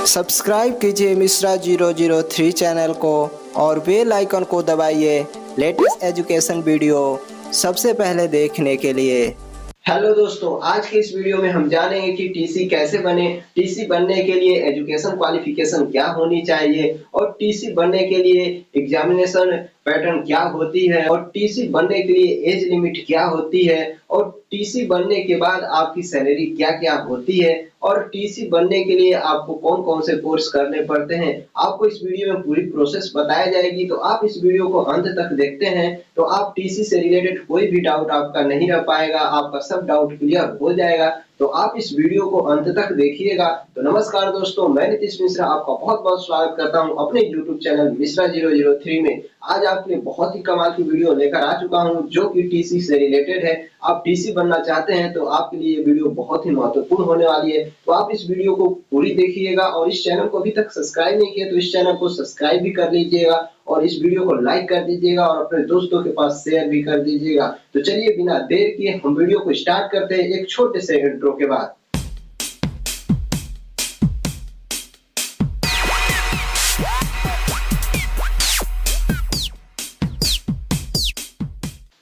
Subscribe कीजिए Mishra 003 channel को और बेल आइकन को दबाइए लेटेस्ट एजुकेशन वीडियो सबसे पहले देखने के लिए। हेलो दोस्तों, आज के इस वीडियो में हम जानेंगे कि टीसी कैसे बने, टीसी बनने के लिए एजुकेशन क्वालिफिकेशन क्या होनी चाहिए और टीसी बनने के लिए एग्जामिनेशन पैटर्न क्या होती है और टीसी बनने के लिए एज लिमिट क्या होती है और टीसी बनने के बाद आपकी सैलरी क्या-क्या होती है और टीसी बनने के लिए आपको कौन-कौन से कोर्स करने पड़ते हैं। आपको इस वीडियो में पूरी प्रोसेस बताया जाएगी, तो आप इस वीडियो को अंत तक देखते हैं तो आप टीसी से रिलेटेड कोई भी डाउट आपका नहीं रह पाएगा, आपका सब डाउट क्लियर हो जाएगा। तो आप इस वीडियो को अंत तक देखिएगा। तो नमस्कार दोस्तों, मैं नीतीश मिश्रा आपका बहुत-बहुत स्वागत करता हूं अपने YouTube चैनल मिश्रा 003 में। आज आपके लिए बहुत ही कमाल की वीडियो लेकर आ चुका हूं जो कि टीसी से रिलेटेड है। आप टीसी बनना चाहते हैं तो आपके लिए ये वीडियो बहुत ही महत्वपूर्ण होने वाली है। तो आप इस वीडियो को पूरी देखिएगा और इस चैनल को अभी तक सब्सक्राइब नहीं किया तो इस चैनल को सब्सक्राइब भी कर लीजिएगा और इस वीडियो को लाइक कर दीजिएगा और अपने दोस्तों के पास शेयर भी कर दीजिएगा। तो चलिए बिना देर किए हम वीडियो को स्टार्ट करते हैं एक छोटे से इंट्रो के बाद।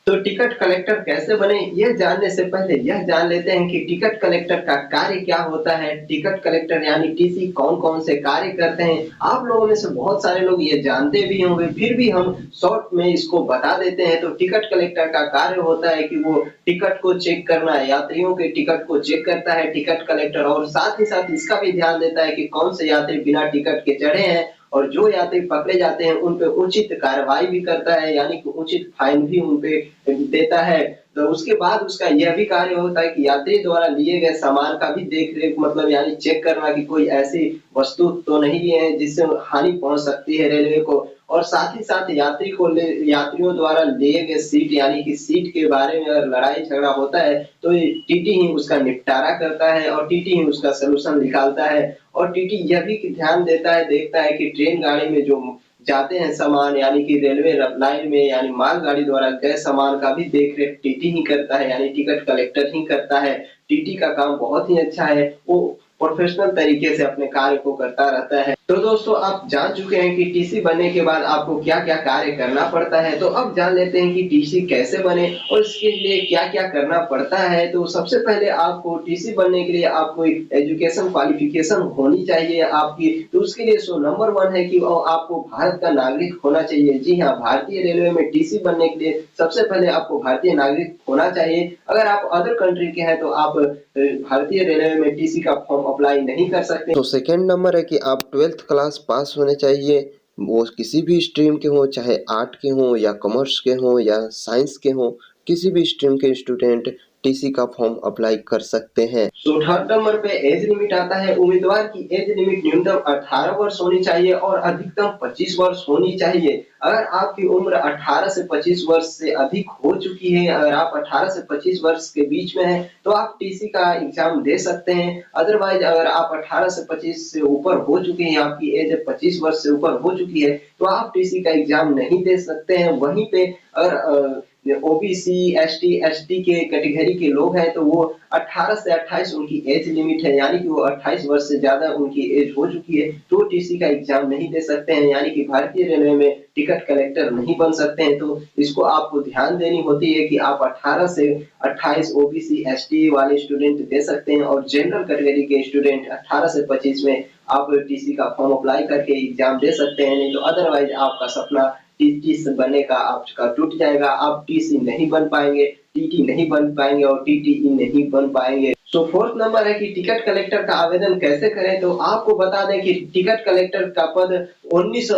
तो टिकट कलेक्टर कैसे बने, यह जानने से पहले यह जान लेते हैं कि टिकट कलेक्टर का कार्य क्या होता है। टिकट कलेक्टर यानी टीसी कौन-कौन से कार्य करते हैं। आप लोगों में से बहुत सारे लोग ये जानते भी होंगे, फिर भी हम शॉर्ट में इसको बता देते हैं। तो टिकट कलेक्टर का कार्य होता है कि वो टिकट को चेक करना, यात्रियों के टिकट को चेक करता है टिकट कलेक्टर, और साथ ही साथ इसका भी ध्यान देता है कि कौन से यात्री बिना टिकट के चढ़े हैं और जो यात्री पकड़े जाते हैं उन पे उचित कार्रवाई भी करता है, यानी कि उचित फाइन भी उन पे देता है। तो उसके बाद उसका यह भी कार्य होता है कि यात्री द्वारा लिए गए सामान का भी देख-रेख, मतलब यानी चेक करना कि कोई ऐसी वस्तु तो नहीं लिए हैं जिससे हानि पहुंच सकती है रेलवे को, और साथ ही साथ यात्रियों द्वारा लिए गए सीट यानी कि सीट के बारे में अगर लड़ाई झगड़ा होता है तो टीटी ही उसका निपटारा करता है और टीटी ही उसका सलूशन निकालता है। और टीटी यह भी ध्यान देता है, देखता है कि ट्रेन गाड़ी में जो जाते हैं सामान यानी कि रेलवे लाइन में यानी मालगाड़ी द्वारा गए सामान का भी देख-रेख टीटी ही करता है, यानी टिकट कलेक्टर ही करता है। टीटी का काम बहुत ही अच्छा है, वो प्रोफेशनल तरीके से अपने कार्य को करता रहता है। तो दोस्तों, आप जान चुके हैं कि टीसी बनने के बाद आपको क्या-क्या कार्य करना पड़ता है। तो अब जान लेते हैं कि टीसी कैसे बने और इसके लिए क्या-क्या करना पड़ता है। तो सबसे पहले आपको टीसी बनने के लिए आपको एक एजुकेशन क्वालिफिकेशन होनी चाहिए आपकी। तो उसके लिए नंबर 1 है कि आपको भारत का नागरिक होना चाहिए। जी हाँ, भारतीय रेलवे में टीसी बनने के लिए सबसे पहले आपको भारतीय नागरिक होना चाहिए। अगर आप अदर कंट्री के हैं तो आप भारतीय रेलवे में टीसी का फॉर्म अप्लाई नहीं कर सकते। तो सेकंड नंबर है कि आप 12th क्लास पास होने चाहिए, वो किसी भी स्ट्रीम के हो, चाहे आर्ट के हो या कॉमर्स के हो या साइंस के हो, किसी भी स्ट्रीम के स्टूडेंट टीसी का फॉर्म अप्लाई कर सकते हैं। तो थर्ड नंबर पे एज लिमिट आता है। उम्मीदवार की एज लिमिट न्यूनतम 18 वर्ष होनी चाहिए और अधिकतम 25 वर्ष होनी चाहिए। अगर आपकी उम्र 18 से 25 वर्ष से अधिक हो चुकी है, अगर आप 18 से 25 वर्ष के बीच में हैं तो आप टीसी का एग्जाम दे सकते हैं। अदरवाइज अगर आप 18 से 25 से ऊपर हो चुके हैं, आपकी एज 25 वर्ष से ऊपर हो चुकी है तो आप टीसी का एग्जाम नहीं दे सकते हैं। वहीं पे अगर ओबीसी, एसटी, एसटी के कैटेगरी के लोग हैं तो वो 18 से 28 उनकी एज लिमिट है, यानी कि वो 28 वर्ष से ज्यादा उनकी एज हो चुकी है तो टीसी का एग्जाम नहीं दे सकते हैं, यानी कि भारतीय रेलवे में टिकट कलेक्टर नहीं बन सकते हैं। तो इसको आपको ध्यान देनी होती है कि आप 18 से 28 ओबीसी, एसटी वाले स्टूडेंट दे सकते हैं और जनरल कैटेगरी के स्टूडेंट 18 से 25 में आप टीसी का फॉर्म अप्लाई करके एग्जाम दे सकते हैं। नहीं तो अदरवाइज आपका सपना टीसी बनने का आपका टूट जाएगा, आप टीसी नहीं बन पाएंगे, टीटी नहीं बन पाएंगे और टीटीई नहीं बन पाएंगे। तो फोर्थ नंबर है कि टिकट कलेक्टर का आवेदन कैसे करें। तो आपको बता दें कि टिकट कलेक्टर का पद 19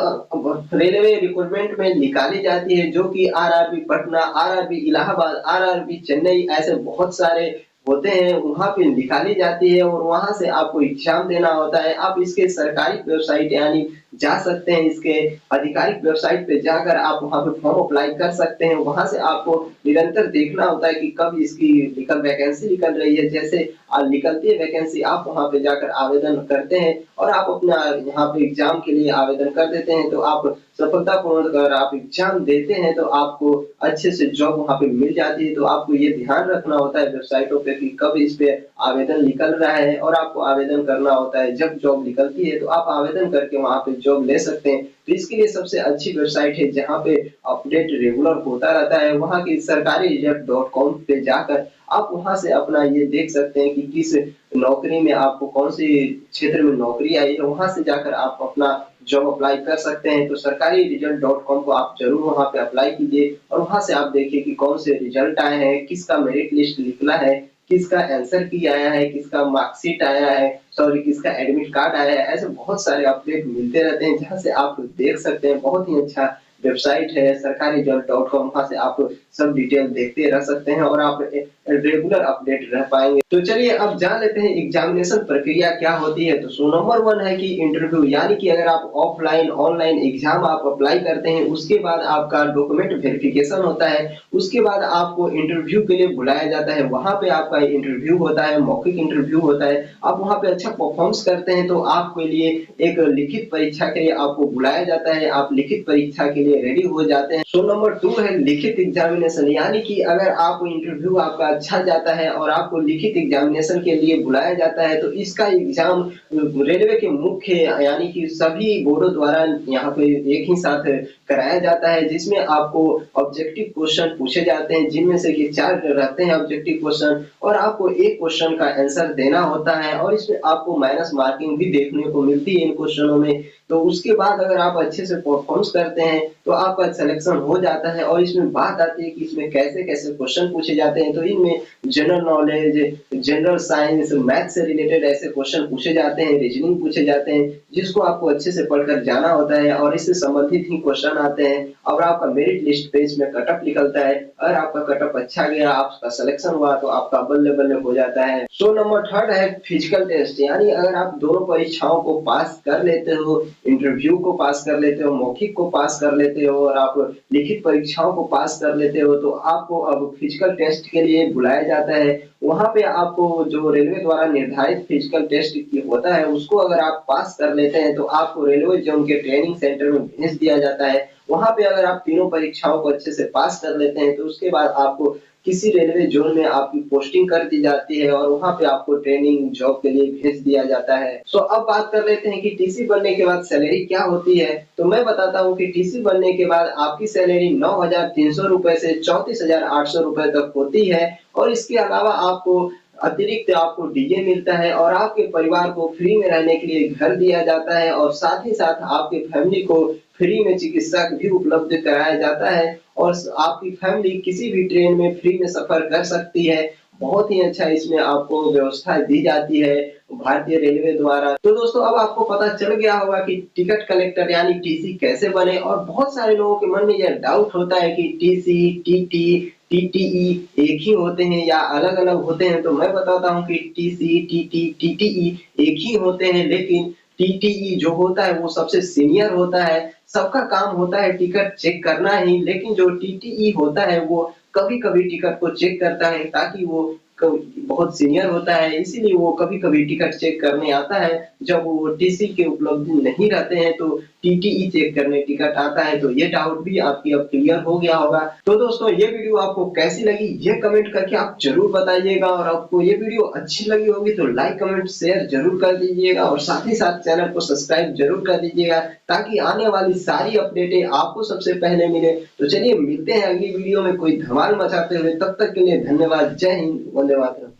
रेलवे रिक्रूटमेंट में निकाली जाती है, जो कि RRB Patna, RRB Allahabad, RRB Chennai ऐसे बहुत सारे होते हैं, वहां पे निकाली जाती है और वहां से आपको एग्जाम देना होता है। आप इसके सरकारी वेबसाइट यानी जा सकते हैं, इसके आधिकारिक वेबसाइट पे जाकर आप वहाँ पे फॉर्म अप्लाई कर सकते हैं। वहाँ से आपको निरंतर देखना होता है कि कब इसकी वैकेंसी निकल रही है। जैसे निकलती है वैकेंसी, आप वहाँ पे जाकर आवेदन करते हैं और आप अपना यहाँ पे एग्ज़ाम के लिए आवेदन कर देते हैं, तो आप सफलतापूर्वक अगर आप एग्ज़ाम देते हैं तो आपको अच्छे से जॉब वहाँ पे मिल जाती है। तो आपको ये ध्यान रखना होता है वेबसाइटों पे कि कब इस पे आवेदन निकल रहा है, और आपको आवेदन करना होता है। जब जॉब निकलती है तो आप आवेदन करके वहाँ पे जॉब ले सकते हैं। तो इसके लिए सबसे अच्छी वेबसाइट है जहाँ पे अपडेट रेगुलर होता रहता है, वहाँ की सरकारीरिजल्ट.com पे जाकर आप वहाँ से अपना ये देख सकते हैं कि किस नौकरी में आपको कौन-सी क्षेत्र में नौकरी आई है, वहाँ से जाकर आप अपना जॉब अप्लाई कर सकते हैं। तो सरकारीरिजल्ट.com को आप ज़रूर वहाँ पे अप्लाई कीजिए और वहाँ से आप देखिए कि कौन से रिजल्ट आए हैं, किसका मेरिट लिस्ट निकला है, किसका आंसर की आया है, किसका मार्कशीट आया है, सॉरी किसका एडमिट कार्ड आया है। ऐसे बहुत सारे अपडेट मिलते रहते हैं जहाँ से आप देख सकते हैं। बहुत ही अच्छा वेबसाइट है सरकारीरिजल्ट.com, वहाँ से आप सब डिटेल देखते रह सकते हैं और आप रेगुलर अपडेट रह पाएँगे। तो चलिए अब जान लेते हैं एग्जामिनेशन प्रक्रिया क्या होती है। तो सो नंबर 1 है कि इंटरव्यू, यानी कि अगर आप ऑफलाइन ऑनलाइन एग्जाम आप अप्लाई करते हैं, उसके बाद आपका डॉक्यूमेंट वेरिफिकेशन होता है, उसके बाद आपको इंटरव्यू के लिए बुलाया जाता है। वहाँ पे आपका इंटरव्यू होता है, मौखिक इंटरव्यू होता है। आप वहाँ पे अच्छा परफॉर्मेंस करते हैं तो आपके लिए एक लिखित परीक्षा के लिए आपको बुलाया जाता है। आप लिखित परीक्षा के लिए रेडी हो जाते हैं। सो नंबर 2 है लिखित एग्जामिनेशन, यानी कि अगर आप इंटरव्यू आपका अच्छा जाता है और आपको लिखित एग्जामिनेशन के लिए बुलाया जाता है, तो इसका एग्जाम रेलवे के मुख्य यानी कि सभी बोर्डों द्वारा यहाँ पे एक ही साथ कराया जाता है, जिसमें आपको ऑब्जेक्टिव क्वेश्चन पूछे जाते हैं, जिनमें से कि 4 रहते हैं ऑब्जेक्टिव क्वेश्चन, और आपको एक क्वेश्चन का आंसर देना होता है और इसमें आपको माइनस मार्किंग भी देखने को मिलती है इन क्वेश्चनों में। तो उसके बाद अगर आप अच्छे से परफॉर्मेंस करते हैं तो आपका सिलेक्शन हो जाता है। और इसमें बात आती है कि इसमें कैसे-कैसे क्वेश्चन पूछे जाते हैं, तो इनमें general knowledge, general science, math से रिलेटेड ऐसे क्वेश्चन पूछे जाते हैं, रीजनिंग पूछे जाते हैं, जिसको आपको अच्छे से पढ़कर जाना होता है और इससे संबंधित ही क्वेश्चन आते हैं और आपका मेरिट लिस्ट पे इसमें कट ऑफ निकलता है। अगर आपका कट ऑफ अच्छा गया, आपका सिलेक्शन हुआ तो आपका बल्ले-बल्ले हो जाता है। सो नंबर 3 है फिजिकल टेस्ट, यानी अगर आप दोनों परीक्षाओं को पास कर लेते हो, इंटरव्यू को पास कर लेते हो, मौखिक को पास कर लेते हो और आप लिखित परीक्षाओं को पास कर लेते हो, तो आपको अब फिजिकल टेस्ट के लिए बुलाया जाता है। वहाँ पे आपको जो रेलवे द्वारा निर्धारित फिजिकल टेस्ट होता है, उसको अगर आप पास कर लेते हैं तो आपको रेलवे जोन के ट्रेनिंग सेंटर में भेज दिया जाता है। वहाँ पे अगर आप तीनों परीक्षाओं को अच्छे से पास कर लेते हैं तो उसके बाद आपको किसी रेलवे जोन में आपकी पोस्टिंग कर दी जाती है और वहाँ पे आपको ट्रेनिंग जॉब के लिए भेज दिया जाता है। सो अब बात कर लेते हैं कि टीसी बनने के बाद सैलरी क्या होती है। तो मैं बताता हूँ कि टीसी बनने के बाद आपकी सैलरी 9,300 रुपए से 34,800 रुपए तक होती है और इसके अलावा आपको अतिरिक्त आपको डीए मिलता है और आपके परिवार को फ्री में रहने के लिए घर दिया जाता है और साथ ही साथ आपके फैमिली को फ्री में चिकित्सा भी उपलब्ध कराया जाता है और आपकी फैमिली किसी भी ट्रेन में फ्री में सफर कर सकती है। बहुत ही अच्छा इसमें आपको व्यवस्था दी जाती है भारतीय रेलवे द्वारा। तो दोस्तों अब आपको पता चल गया होगा कि टिकट कलेक्टर यानी टीसी कैसे बने, और बहुत सारे लोगों के मन में यह डाउट होता है कि टीसी, टीटी, टीटीई एक ही होते हैं या अलग-अलग होते हैं। तो मैं बताता हूँ कि टीसी, टीटी, टीटीई एक ही होते हैं, लेकिन टीटीई जो होता है वो सबसे सीनियर होता है। सबका काम होता है टिकट चेक करना ही, लेकिन जो टीटीई होता है वो कभी-कभी टिकट को चेक करता है, ताकि वो बहुत सीनियर होता है, इसीलिए वो कभी-कभी टिकट चेक करने आता है। जब वो टीसी के उपलब्ध नहीं रहते हैं तो टीटीई चेक करने टिकट आता है। तो ये डाउट भी आपकी अब क्लियर हो गया होगा। तो दोस्तों ये वीडियो आपको कैसी लगी ये कमेंट करके आप जरूर बताइएगा, और आपको ये वीडियो अच्छी लगी होगी तो लाइक, कमेंट, शेयर जरूर कर दीजिएगा और साथ ही साथ चैनल को सब्सक्राइब जरूर कर दीजिएगा, ताकि आने वाली सारी अपडेटें आपको सबसे पहले मिले। तो चलिए मिलते हैं अगली वीडियो में कोई धमाल मचाते हुए, तब तक के लिए धन्यवाद। जय हिंद, वंदे मातरम।